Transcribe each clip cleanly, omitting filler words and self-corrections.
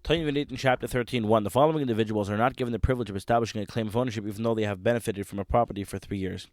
Teives in Chapter 13:1. The following individuals are not given the privilege of establishing a claim of ownership even though they have benefited from a property for 3 years.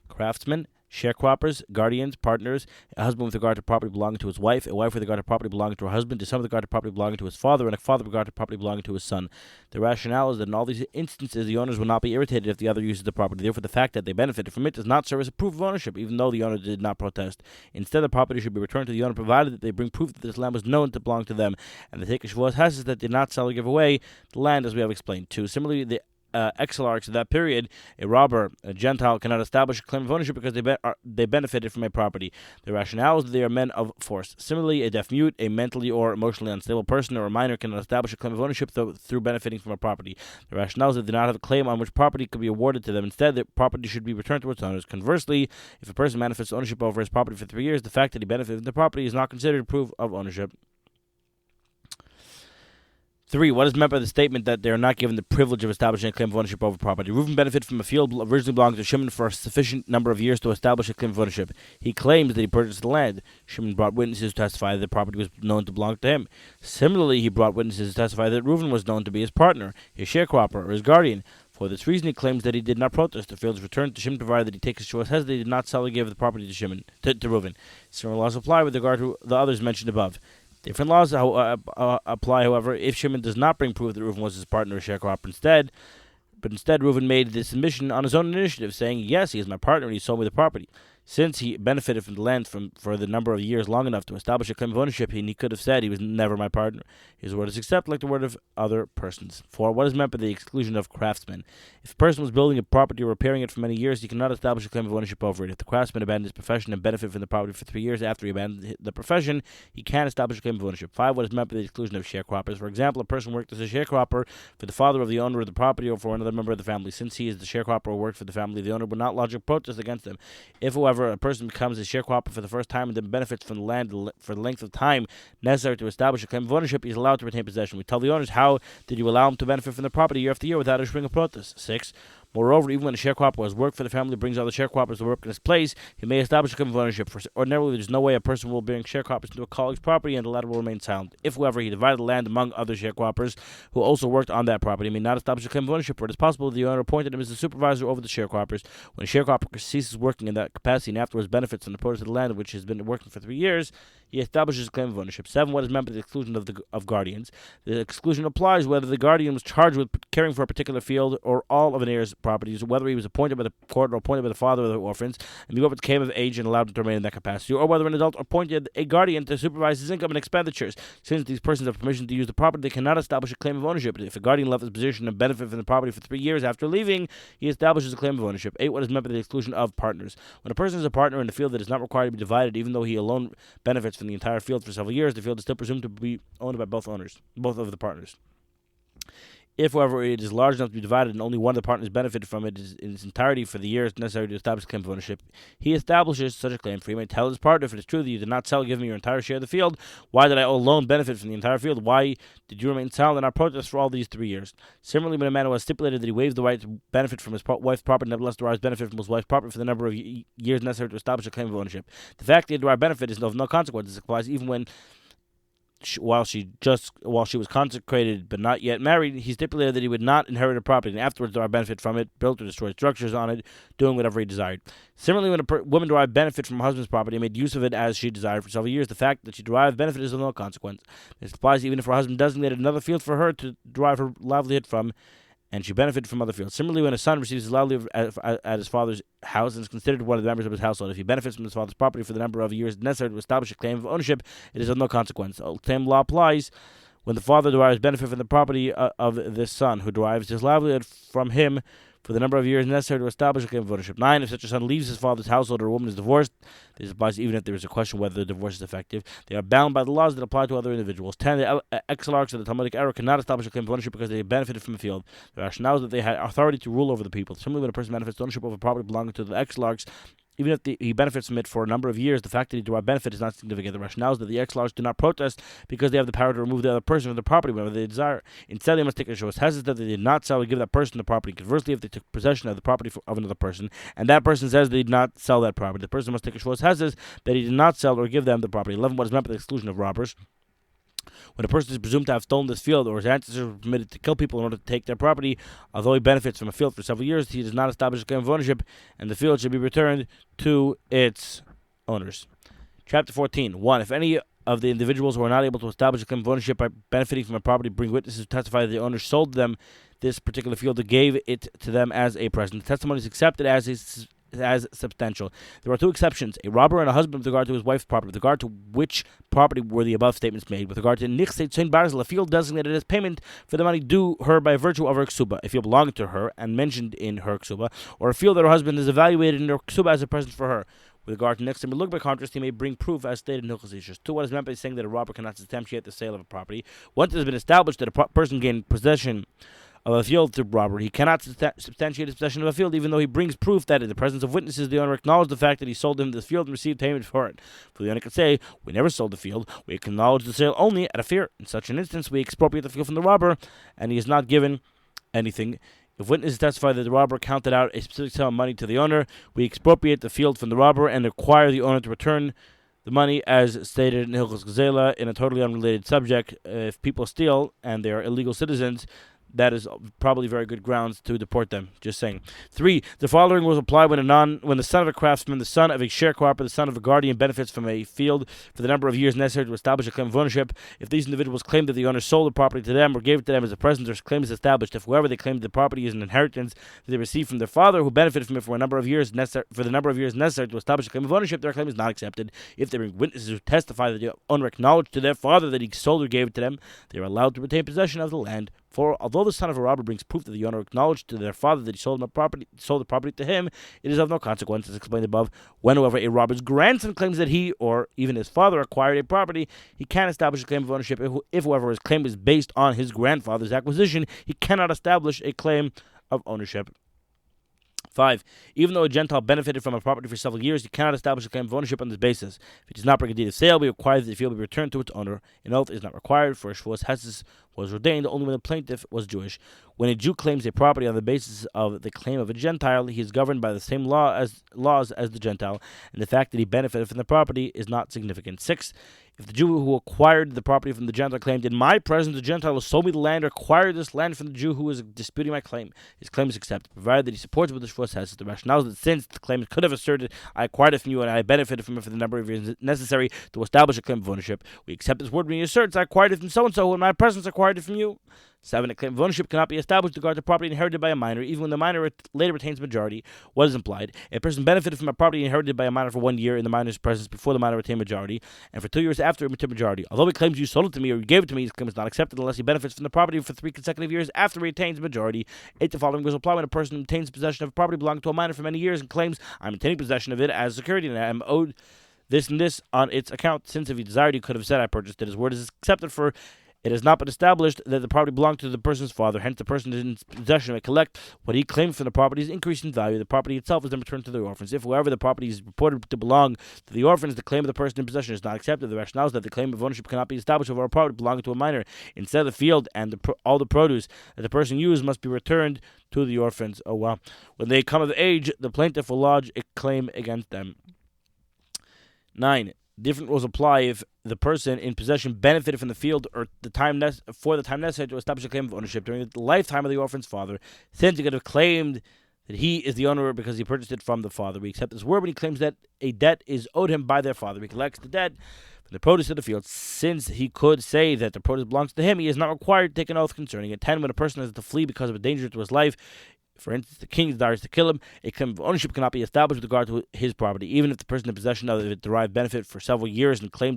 Craftsmen, sharecroppers, guardians, partners, a husband with regard to property belonging to his wife, a wife with regard to property belonging to her husband, a son with regard to property belonging to his father, and a father with regard to property belonging to his son. The rationale is that in all these instances, the owners will not be irritated if the other uses the property. Therefore, the fact that they benefited from it does not serve as a proof of ownership, even though the owner did not protest. Instead, the property should be returned to the owner, provided that they bring proof that this land was known to belong to them, and the take of has that did not sell or give away the land, as we have explained. 2. Similarly, the exilarchs of that period, a robber, a Gentile, cannot establish a claim of ownership because they benefited from a property. The rationale is that they are men of force. Similarly, a deaf mute, a mentally or emotionally unstable person, or a minor cannot establish a claim of ownership through benefiting from a property. The rationale is that they do not have a claim on which property could be awarded to them. Instead, the property should be returned to its owners. Conversely, if a person manifests ownership over his property for 3 years, the fact that he benefited from the property is not considered proof of ownership. 3. What is meant by the statement that they are not given the privilege of establishing a claim of ownership over property? Reuben benefited from a field originally belonging to Shimon for a sufficient number of years to establish a claim of ownership. He claims that he purchased the land. Shimon brought witnesses to testify that the property was known to belong to him. Similarly, he brought witnesses to testify that Reuben was known to be his partner, his sharecropper, or his guardian. For this reason, he claims that he did not protest. The field is returned to Shimon, provided that he takes his choice as they did not sell or give the property to Reuben. Similar laws apply with regard to the others mentioned above. Different laws apply, however, if Shimon does not bring proof that Reuven was his partner or sharecropper instead. But instead, Reuven made the submission on his own initiative, saying, "Yes, he is my partner, and he sold me the property." Since he benefited from the land for the number of years long enough to establish a claim of ownership, he could have said he was never my partner. His word is accepted like the word of other persons. 4. What is meant by the exclusion of craftsmen? If a person was building a property or repairing it for many years, he cannot establish a claim of ownership over it. If the craftsman abandoned his profession and benefited from the property for 3 years after he abandoned the profession, he can establish a claim of ownership. 5. What is meant by the exclusion of sharecroppers? For example, a person worked as a sharecropper for the father of the owner of the property or for another member of the family. Since he is the sharecropper or worked for the family, the owner would not lodge a protest against him. If, however, a person becomes a sharecropper for the first time and then benefits from the land for the length of time necessary to establish a claim of ownership, he is allowed to retain possession. We tell the owners, how did you allow him to benefit from the property year after year without issuing a protest? 6. Moreover, even when a sharecropper has worked for the family, brings other sharecroppers to work in his place, he may establish a claim of ownership. For ordinarily, there is no way a person will bring sharecroppers into a colleague's property and the latter will remain silent. If, however, he divided the land among other sharecroppers who also worked on that property, he may not establish a claim of ownership, for it is possible that the owner appointed him as the supervisor over the sharecroppers. When a sharecropper ceases working in that capacity and afterwards benefits from the produce of the land which has been working for 3 years, he establishes a claim of ownership. 7. What is meant by the exclusion of guardians? The exclusion applies whether the guardian was charged with caring for a particular field or all of an heir's properties, whether he was appointed by the court or appointed by the father of the orphans, and the orphans came of age and allowed him to remain in that capacity, or whether an adult appointed a guardian to supervise his income and expenditures. Since these persons have permission to use the property, they cannot establish a claim of ownership. If a guardian left his position and benefited from the property for 3 years after leaving, he establishes a claim of ownership. 8. What is meant by the exclusion of partners? When a person is a partner in a field that is not required to be divided, even though he alone benefits from the entire field for several years, the field is still presumed to be owned by both of the partners. If, however, it is large enough to be divided and only one of the partners benefited from it in its entirety for the years necessary to establish a claim of ownership, he establishes such a claim. For he may tell his partner, if it is true that you did not sell, give me your entire share of the field, why did I alone benefit from the entire field? Why did you remain silent and not protest for all these 3 years? Similarly, when a man who has stipulated that he waives the right to benefit from his wife's property, nevertheless derives benefit from his wife's property for the number of years necessary to establish a claim of ownership, the fact that he derived benefit is of no consequence. This applies even when while she was consecrated but not yet married, he stipulated that he would not inherit a property, and afterwards derive benefit from it, built or destroyed structures on it, doing whatever he desired. Similarly, when a woman derived benefit from her husband's property and made use of it as she desired for several years, the fact that she derived benefit is of no consequence. This applies even if her husband designated another field for her to derive her livelihood from, and she benefited from other fields. Similarly, when a son receives his livelihood at his father's house and is considered one of the members of his household, if he benefits from his father's property for the number of years necessary to establish a claim of ownership, it is of no consequence. The same law applies when the father derives benefit from the property of this son, who derives his livelihood from him for the number of years necessary to establish a claim of ownership. 9. If such a son leaves his father's household or a woman is divorced, this applies even if there is a question whether the divorce is effective, they are bound by the laws that apply to other individuals. 10. The exilarchs of the Talmudic era cannot establish a claim of ownership because they benefited from the field. The rationale is that they had authority to rule over the people. Similarly, when a person manifests ownership over property belonging to the exilarchs, even if he benefits from it for a number of years, the fact that he derived benefit is not significant. The rationale is that the exilarchs do not protest because they have the power to remove the other person from the property whenever they desire. Instead, they must take a show hesitant that they did not sell or give that person the property. Conversely, if they took possession of the property of another person, and that person says they did not sell that property, the person must take a show hesitant that he did not sell or give them the property. 11. What is meant by the exclusion of robbers? When a person is presumed to have stolen this field, or his ancestors were permitted to kill people in order to take their property, although he benefits from a field for several years, he does not establish a claim of ownership, and the field should be returned to its owners. Chapter 14. 1. If any of the individuals who are not able to establish a claim of ownership by benefiting from a property bring witnesses who testify that the owner sold them this particular field or gave it to them as a present, the testimony is accepted as substantial. There are two exceptions: a robber and a husband with regard to his wife's property. With regard to which property were the above statements made? With regard to Nichse Tzein Barzel, a field designated as payment for the money due her by virtue of her ksuba, a field belonging to her and mentioned in her ksuba, or a field that her husband has evaluated in her ksuba as a present for her. With regard to Nichse Melug, by contrast, he may bring proof as stated in Hilchos Ishus. 2. What is meant by saying that a robber cannot substantiate the sale of a property? Once it has been established that a person gained possession of a field through robbery, he cannot substantiate his possession of a field, even though he brings proof that in the presence of witnesses the owner acknowledged the fact that he sold him the field and received payment for it. For the owner can say, "We never sold the field, we acknowledge the sale only at a fear." In such an instance, we expropriate the field from the robber, and he is not given anything. If witnesses testify that the robber counted out a specific sum of money to the owner, we expropriate the field from the robber and require the owner to return the money as stated in Hilchos Gezela. In a totally unrelated subject, if people steal and they are illegal citizens, that is probably very good grounds to deport them. Just saying. 3. The following rules apply when the son of a craftsman, the son of a sharecropper, the son of a guardian benefits from a field for the number of years necessary to establish a claim of ownership. If these individuals claim that the owner sold the property to them or gave it to them as a present, their claim is established. If whoever they claim the property is an inheritance that they received from their father who benefited from it for the number of years necessary to establish a claim of ownership, their claim is not accepted. If they bring witnesses who testify that the owner acknowledged to their father that he sold or gave it to them, they are allowed to retain possession of the land. For although the son of a robber brings proof that the owner acknowledged to their father that he sold the property to him, it is of no consequence, as explained above. When, however, a robber's grandson claims that he or even his father acquired a property, he can establish a claim of ownership. If however, his claim is based on his grandfather's acquisition, he cannot establish a claim of ownership. 5. Even though a Gentile benefited from a property for several years, he cannot establish a claim of ownership on this basis. If he does not bring a deed of sale, we require that the field be returned to its owner. An oath is not required, for a Shvuas Hesses was ordained only when the plaintiff was Jewish. When a Jew claims a property on the basis of the claim of a Gentile, he is governed by the same laws as the Gentile, and the fact that he benefited from the property is not significant. 6. If the Jew who acquired the property from the Gentile claimed, "In my presence the Gentile who sold me the land acquired this land from the Jew who is disputing my claim," his claim is accepted, provided that he supports what the Shvuas Hesses. The rationale is that since the claimant could have asserted, "I acquired it from you and I benefited from it for the number of years necessary to establish a claim of ownership," we accept his word when he asserts, "I acquired it from so-and-so who in my presence acquired it from you." 7. A claim of ownership cannot be established with regard to property inherited by a minor, even when the minor later retains majority. What is implied? A person benefited from a property inherited by a minor for 1 year in the minor's presence before the minor retained majority, and for 2 years after it retained majority. Although he claims you sold it to me or you gave it to me, his claim is not accepted unless he benefits from the property for 3 consecutive years after he retains majority. 8. The following rules apply when a person obtains possession of a property belonging to a minor for many years and claims, "I'm retaining possession of it as security and I am owed this and this on its account." Since if he desired, he could have said, "I purchased it." His word is accepted, for it has not been established that the property belonged to the person's father. Hence, the person in possession may collect what he claimed from the property's increase in value. The property itself is then returned to the orphans. If, however, the property is reported to belong to the orphans, the claim of the person in possession is not accepted. The rationale is that the claim of ownership cannot be established over a property belonging to a minor. Instead, the field and all the produce that the person used must be returned to the orphans. Oh, wow. When they come of age, the plaintiff will lodge a claim against them. 9. Different rules apply if the person in possession benefited from the field or the time necessary to establish a claim of ownership during the lifetime of the orphan's father. Since he could have claimed that he is the owner because he purchased it from the father, we accept his word when he claims that a debt is owed him by their father. He collects the debt from the produce of the field. Since he could say that the produce belongs to him, he is not required to take an oath concerning it. 10. When a person has to flee because of a danger to his life, for instance, the king desires to kill him, a claim of ownership cannot be established with regard to his property, even if the person in possession of it derived benefit for several years and claimed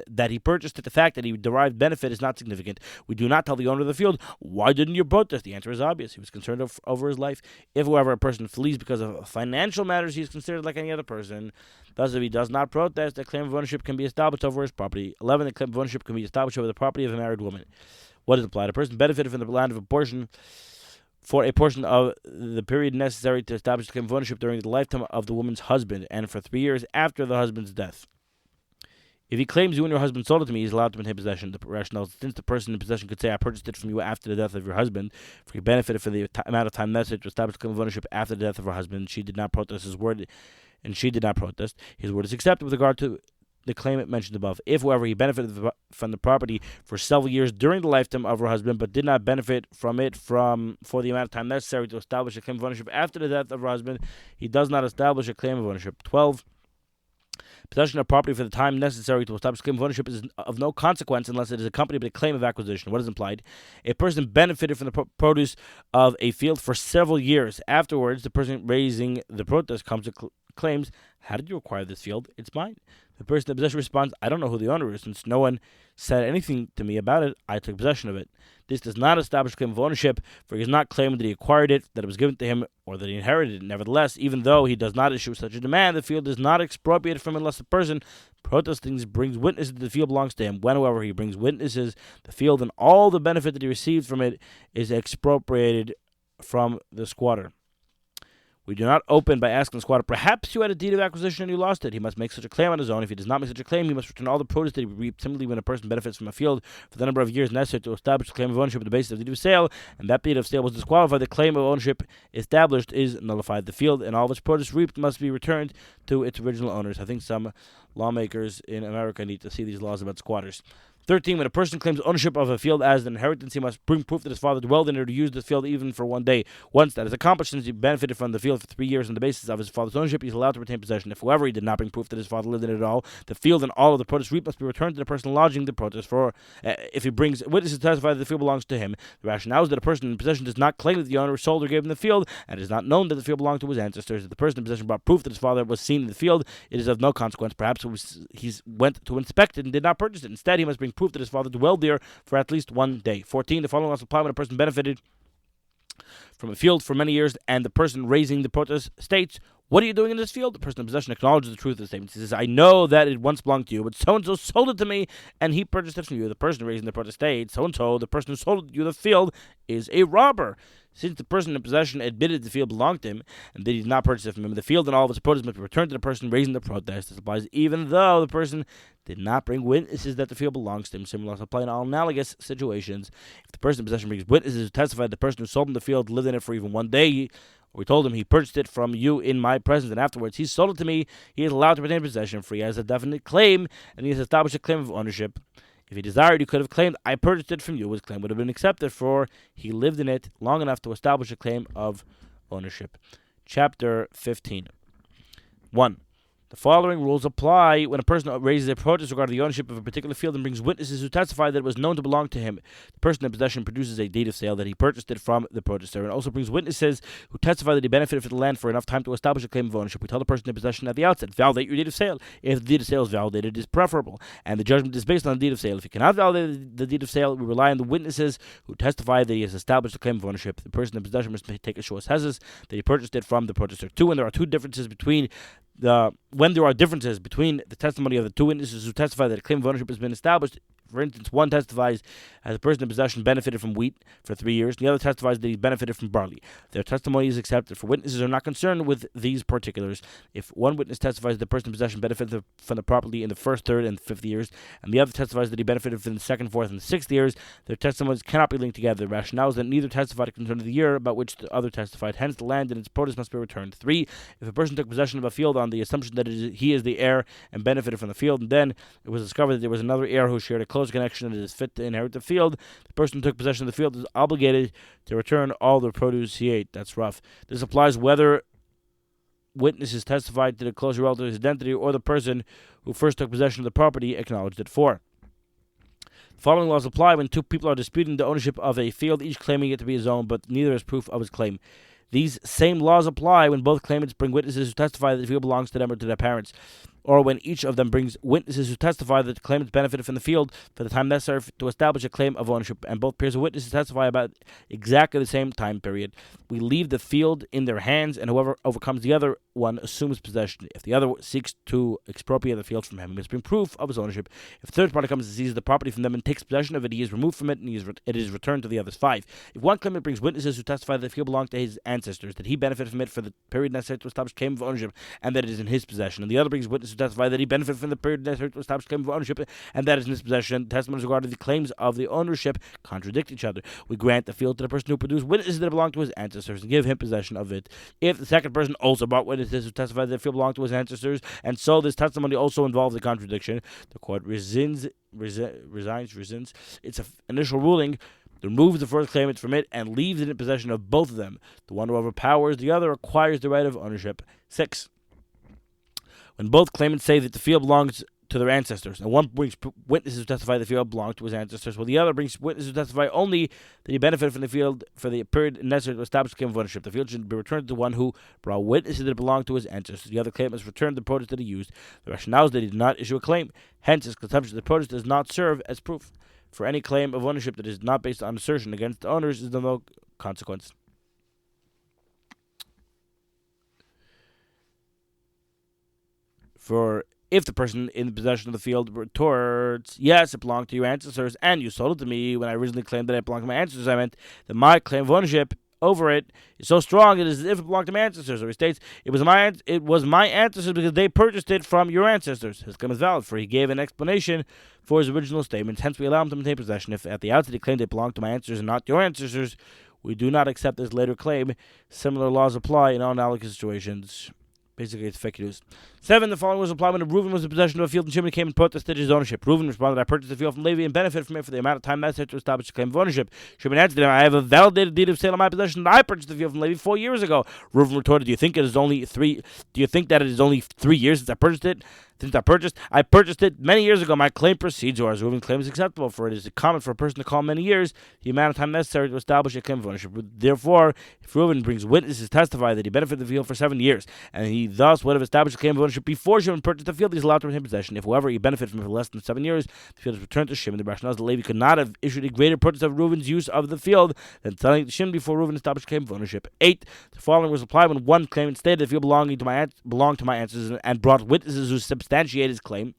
that he purchased it. The fact that he derived benefit is not significant. We do not tell the owner of the field, "Why didn't you protest?" The answer is obvious. He was concerned over his life. If, however, a person flees because of financial matters, he is considered like any other person. Thus, if he does not protest, a claim of ownership can be established over his property. 11. The claim of ownership can be established over the property of a married woman. What is applied? A person benefited from the land of a portion for a portion of the period necessary to establish the claim of ownership during the lifetime of the woman's husband, and for 3 years after the husband's death. If he claims you and your husband sold it to me, he is allowed to maintain possession. The rationale, since the person in possession could say, "I purchased it from you after the death of your husband," for he benefited for the amount of time necessary to establish the claim of ownership after the death of her husband. She did not protest his word, and she did not protest. His word is accepted with regard to the claimant mentioned above. If, however, he benefited from the property for several years during the lifetime of her husband, but did not benefit from it for the amount of time necessary to establish a claim of ownership after the death of her husband, he does not establish a claim of ownership. 12. Possession of property for the time necessary to establish a claim of ownership is of no consequence unless it is accompanied by a claim of acquisition. What is implied? A person benefited from the produce of a field for several years. Afterwards, the person raising the protest comes to claims, how did you acquire this field? It's mine. The person in possession responds, I don't know who the owner is. Since no one said anything to me about it, I took possession of it. This does not establish a claim of ownership, for he is not claiming that he acquired it, that it was given to him, or that he inherited it. Nevertheless, even though he does not issue such a demand, the field is not expropriated from him unless the person protesting brings witnesses that the field belongs to him. When, however, he brings witnesses, the field and all the benefit that he received from it is expropriated from the squatter. We do not open by asking the squatter, perhaps you had a deed of acquisition and you lost it. He must make such a claim on his own. If he does not make such a claim, he must return all the produce that he reaped. Similarly, when a person benefits from a field for the number of years necessary to establish a claim of ownership on the basis of the deed of sale, and that deed of sale was disqualified, the claim of ownership established is nullified. The field and all of its produce reaped must be returned to its original owners. I think some lawmakers in America need to see these laws about squatters. 13. When a person claims ownership of a field as an inheritance, he must bring proof that his father dwelled in it or used this field even for one day. Once that is accomplished, since he benefited from the field for 3 years on the basis of his father's ownership, he is allowed to retain possession. If, however, he did not bring proof that his father lived in it at all, the field and all of the produce reaped must be returned to the person lodging the protest. For if he brings witnesses to testify that the field belongs to him, the rationale is that a person in possession does not claim that the owner sold or gave him the field, and it is not known that the field belonged to his ancestors. If the person in possession brought proof that his father was seen in the field, it is of no consequence. Perhaps he went to inspect it and did not purchase it. Instead, he must bring proof that his father dwelled there for at least one day. 14. The following laws apply when a person benefited from a field for many years and the person raising the protest states, what are you doing in this field? The person in possession acknowledges the truth of the statement. He says, I know that it once belonged to you, but so-and-so sold it to me, and he purchased it from you. The person raising the protest states, so-and-so, the person who sold you the field, is a robber. Since the person in possession admitted the field belonged to him, and that he did not purchase it from him, the field and all of its produce must be returned to the person raising the protest. This applies even though the person did not bring witnesses that the field belongs to him. Similar laws apply in all analogous situations. If the person in possession brings witnesses who testify that the person who sold him the field lived in it for even one day, we told him he purchased it from you in my presence, and afterwards he sold it to me, he is allowed to retain possession, for he has a definite claim, and he has established a claim of ownership. If he desired, he could have claimed, I purchased it from you. His claim would have been accepted, for he lived in it long enough to establish a claim of ownership. Chapter 15. 1. The following rules apply when a person raises a protest regarding the ownership of a particular field and brings witnesses who testify that it was known to belong to him. The person in possession produces a deed of sale that he purchased it from the protester, and also brings witnesses who testify that he benefited from the land for enough time to establish a claim of ownership. We tell the person in possession at the outset, validate your deed of sale. If the deed of sale is validated, it is preferable, and the judgment is based on the deed of sale. If he cannot validate the deed of sale, we rely on the witnesses who testify that he has established a claim of ownership. The person in possession must take a show of hezes that he purchased it from the protester. 2. When there are differences between the testimony of the two witnesses who testify that a claim of ownership has been established. For instance, one testifies as the person in possession benefited from wheat for 3 years, and the other testifies that he benefited from barley. Their testimony is accepted, for witnesses are not concerned with these particulars. If one witness testifies that the person in possession benefited from the property in the first, third, and fifth years, and the other testifies that he benefited from the second, fourth, and sixth years, their testimonies cannot be linked together. The rationale is that neither testified concerning the year about which the other testified. Hence, the land and its produce must be returned. 3. If a person took possession of a field on the assumption that he is the heir and benefited from the field, and then it was discovered that there was another heir who shared a close connection and is fit to inherit the field, the person who took possession of the field is obligated to return all the produce he ate. That's rough. This applies whether witnesses testified to the close relative's identity or the person who first took possession of the property acknowledged it. 4. The following laws apply when two people are disputing the ownership of a field, each claiming it to be his own, but neither has proof of his claim. These same laws apply when both claimants bring witnesses who testify that the field belongs to them or to their parents, or when each of them brings witnesses who testify that the claimants benefited from the field for the time necessary to establish a claim of ownership, and both pairs of witnesses testify about exactly the same time period. We leave the field in their hands, and whoever overcomes the other one assumes possession. If the other seeks to expropriate the field from him, he must bring proof of his ownership. If a third party comes and seizes the property from them and takes possession of it, he is removed from it, and it is returned to the others. 5. If one claimant brings witnesses who testify that the field belonged to his ancestors, that he benefited from it for the period necessary to establish claim of ownership, and that it is in his possession, and the other brings witnesses who testify that he benefited from the period necessary to establish claim of ownership, and that is in his possession, testimonies regarding the claims of the ownership contradict each other. We grant the field to the person who produced witnesses that belong to his ancestors and give him possession of it. If the second person also brought witnesses witnesses who testified that the field belonged to his ancestors, and so this testimony also involves a contradiction. The court rescinds its initial ruling, removes the first claimant from it, and leaves it in possession of both of them. The one who overpowers the other acquires the right of ownership. 6. When both claimants say that the field belongs to their ancestors, and one brings witnesses who testify the field belonged to his ancestors, while the other brings witnesses who testify only that he benefited from the field for the period necessary to establish the claim of ownership, the field should be returned to the one who brought witnesses that it belonged to his ancestors. The other claimant must return the produce that he used. The rationale is that he did not issue a claim. Hence, his consumption of the produce does not serve as proof. For any claim of ownership that is not based on assertion against the owners is of no consequence. For if the person in possession of the field retorts, yes, it belonged to your ancestors, and you sold it to me when I originally claimed that it belonged to my ancestors, I meant that my claim of ownership over it is so strong it is as if it belonged to my ancestors. Or he states, it was my ancestors because they purchased it from your ancestors. His claim is valid, for he gave an explanation for his original statements. Hence, we allow him to maintain possession. If at the outset he claimed it belonged to my ancestors and not your ancestors, we do not accept this later claim. Similar laws apply in all analogous situations. Basically, it's fake news. 7. The following was applied when Reuven was in possession of a field and Shimon came and protested his ownership. Reuven responded, I purchased the field from Levi and benefited from it for the amount of time necessary to establish a claim of ownership. Shimon answered him, I have a validated deed of sale in my possession and I purchased the field from Levi 4 years ago. Reuven retorted, do you think that it is only 3 years since I purchased it? I purchased it many years ago. My claim proceeds, or as Reuven claims, acceptable, for it is common for a person to call many years the amount of time necessary to establish a claim of ownership. Therefore, if Reuven brings witnesses to testify that he benefited the field for 7 years, and he thus would have established a claim of ownership before Shimon purchased the field, he is allowed to retain possession. If, however, he benefited from it for less than 7 years, the field is returned to Shimon. The rationale is that Levi could not have issued a greater protest of Reuven's use of the field than selling it to Shimon before Reuven established a claim of ownership. 8. The following was applied when one claimant stated the field belonged to my ancestors and brought witnesses who substantiated his claim.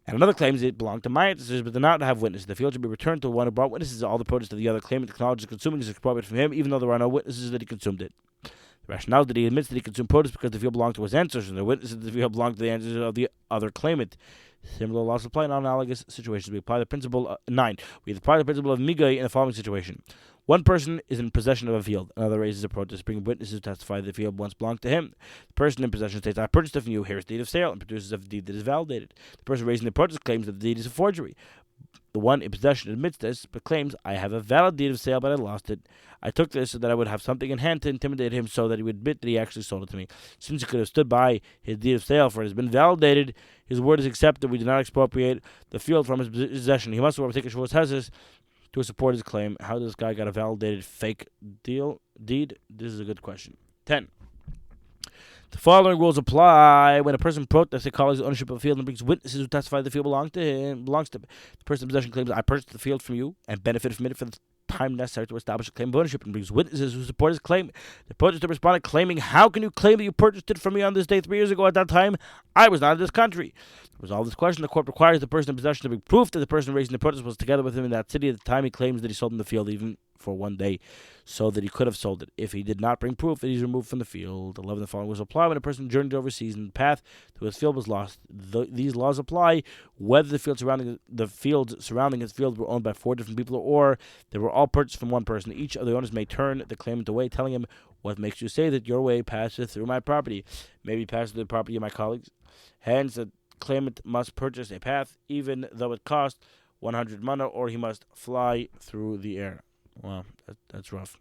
And another claims it belonged to my ancestors, but did not have witnesses. The field should be returned to the one who brought witnesses. All the produce of the other claimant acknowledges consuming is expropriated from him, even though there are no witnesses that he consumed it. The rationale is that he admits that he consumed produce because the field belonged to his ancestors, and the witnesses that the field belonged to the ancestors of the other claimant. Similar laws apply in analogous situations. We apply the principle 9. We apply the principle of migay in the following situation. One person is in possession of a field. Another raises a protest, bringing witnesses to testify that the field once belonged to him. The person in possession states, I purchased it from you. Here's the deed of sale, and produces a deed that is validated. The person raising the protest claims that the deed is a forgery. The one in possession admits this, but claims, I have a valid deed of sale, but I lost it. I took this so that I would have something in hand to intimidate him so that he would admit that he actually sold it to me. Since he could have stood by his deed of sale, for it has been validated, his word is accepted, we do not expropriate the field from his possession. He must, however, take a short tesis to support his claim. How does this guy got a validated fake deed? This is a good question. 10. The following rules apply when a person protests a colleague's ownership of a field and brings witnesses who testify the field belongs to the person in possession claims, I purchased the field from you and benefited from it for the time necessary to establish a claim of ownership, and brings witnesses who support his claim. The protester responded claiming, how can you claim that you purchased it from me on this day 3 years ago? At that time, I was not in this country. To resolve this question, the court requires the person in possession to bring proof that the person raising the protest was together with him in that city at the time he claims that he sold him the field, even for 1 day, so that he could have sold it. If he did not bring proof, that he's removed from the field. 11. The following was applied when a person journeyed overseas and the path to his field was lost. These laws apply whether the fields surrounding his field were owned by 4 different people or they were all purchased from one person. Each of the owners may turn the claimant away, telling him, what makes you say that your way passes through my property? Maybe passes through the property of my colleagues. Hence, the claimant must purchase a path, even though it costs 100 mana, or he must fly through the air. Wow, that's rough.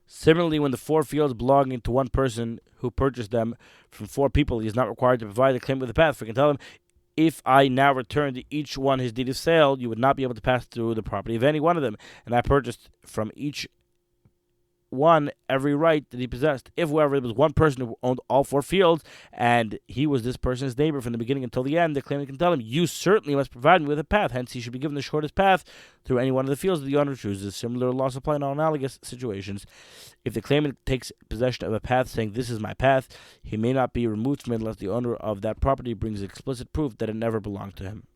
Similarly, when the 4 fields belonging to one person who purchased them from 4 people, he is not required to provide a claim with the path. For he can tell him, if I now return to each one his deed of sale, you would not be able to pass through the property of any one of them. And I purchased from each one every right that he possessed. If, however, it was one person who owned all 4 fields, and he was this person's neighbor from the beginning until the end, the claimant can tell him, you certainly must provide me with a path. Hence, he should be given the shortest path through any one of the fields that the owner chooses. Similar laws apply in all analogous situations. If the claimant takes possession of a path saying, this is my path, he may not be removed from it unless the owner of that property brings explicit proof that it never belonged to him.